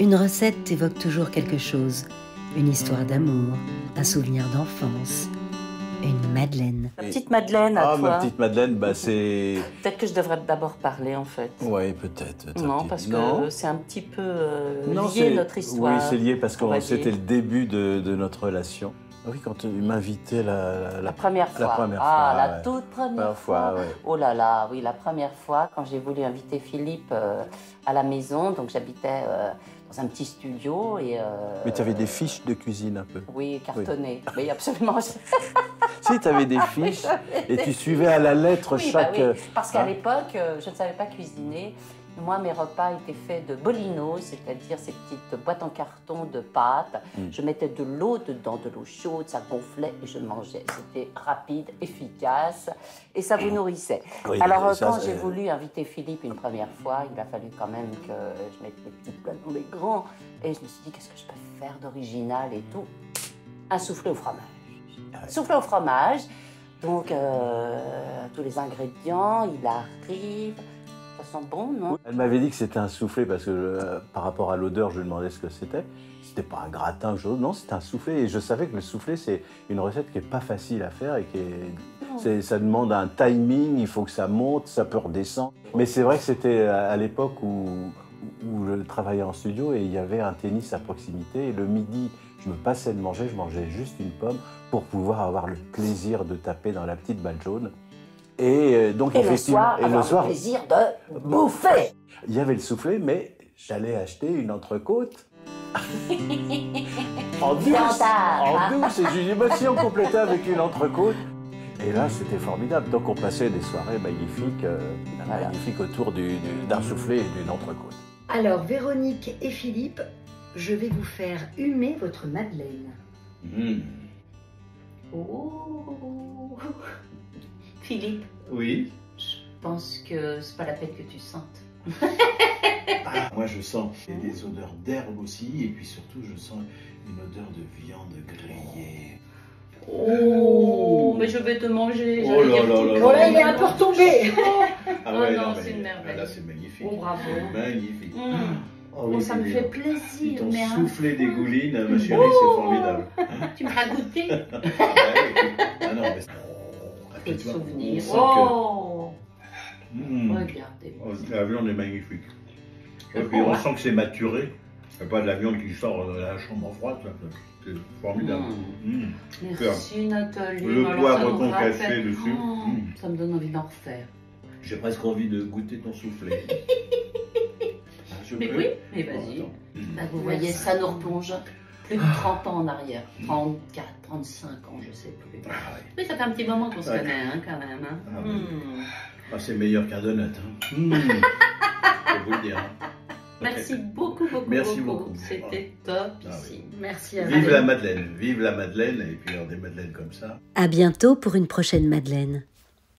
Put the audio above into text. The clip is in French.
Une recette évoque toujours quelque chose, une histoire d'amour, un souvenir d'enfance, une madeleine. La petite madeleine à toi. Ma petite madeleine, bah c'est... Peut-être que je devrais d'abord parler en fait. Oui, peut-être. Non, parce que c'est un petit peu lié notre histoire. Oui, c'est lié parce que c'était le début de notre relation. Oui, quand il m'invitait la première fois. La première fois, la toute première fois. Ouais. Oh là là, oui, la première fois, quand j'ai voulu inviter Philippe à la maison, donc j'habitais dans un petit studio et... Mais tu avais des fiches de cuisine un peu. Oui, cartonnées. Oui, absolument. Si, tu avais des fiches et tu suivais à la lettre chaque... Bah oui, parce qu'à l'époque, je ne savais pas cuisiner. Moi, mes repas étaient faits de bolinos, c'est-à-dire ces petites boîtes en carton de pâtes. Je mettais de l'eau dedans, de l'eau chaude, ça gonflait et je mangeais. C'était rapide, efficace et ça vous nourrissait. Oui, alors, quand j'ai voulu inviter Philippe une première fois, il a fallu quand même que je mette les petits plats dans les grands. Et je me suis dit, qu'est-ce que je peux faire d'original et tout? Un soufflé au fromage. Soufflé au fromage, donc tous les ingrédients, il arrive. Ça sent bon, non? Elle m'avait dit que c'était un soufflé parce que par rapport à l'odeur, je lui demandais ce que c'était. C'était pas un gratin, non, c'était un soufflé. Et je savais que le soufflé, c'est une recette qui n'est pas facile à faire et ça demande un timing, il faut que ça monte, ça peut redescendre. Mais c'est vrai que c'était à l'époque où je travaillais en studio et il y avait un tennis à proximité. Et le midi, je me passais de manger, je mangeais juste une pomme pour pouvoir avoir le plaisir de taper dans la petite balle jaune. Et donc, effectivement, le soir, le plaisir de bouffer. Il y avait le soufflé, mais j'allais acheter une entrecôte en douce. Et je lui dis, bah, si on complétait avec une entrecôte. Et là, c'était formidable. Donc, on passait des soirées magnifiques, magnifiques autour d'un soufflé et d'une entrecôte. Alors, Véronique et Philippe, je vais vous faire humer votre madeleine. Oh. Philippe. Oui. Je pense que c'est pas la peine que tu sentes. Moi, je sens des odeurs d'herbe aussi, et puis surtout, je sens une odeur de viande grillée. Oh, mais je vais te manger. Oh là là là. Oh là, il est un peu retombé. Ah ouais, non, non, c'est une merveille. Là, c'est magnifique. Oh, bravo. Magnifique. Oh, oui, ça me fait plaisir. Ils t'ont soufflé des goulines, ma chérie, c'est formidable. Tu me feras goûter. Ah non, mais... Quel souvenir. Regardez. La viande est magnifique. Et puis on sent que c'est maturé. Il n'y a pas de la viande qui sort de la chambre froide. C'est formidable. Merci Nathalie. Le poivre concassé dessus. Ça me donne envie d'en refaire. J'ai presque envie de goûter ton soufflé. Mais oui, mais vas-y. Bah, vous voyez, ça nous replonge plus de 30 ans en arrière. 34, 35 ans, je sais plus. Mais ça fait un petit moment qu'on se connaît, hein, quand même. Hein. C'est meilleur qu'un donut. Je peux vous le dire. Merci beaucoup, beaucoup. Merci beaucoup. C'était top ici. Merci à vous. Vive la Madeleine, et puis alors des madeleines comme ça. À bientôt pour une prochaine madeleine.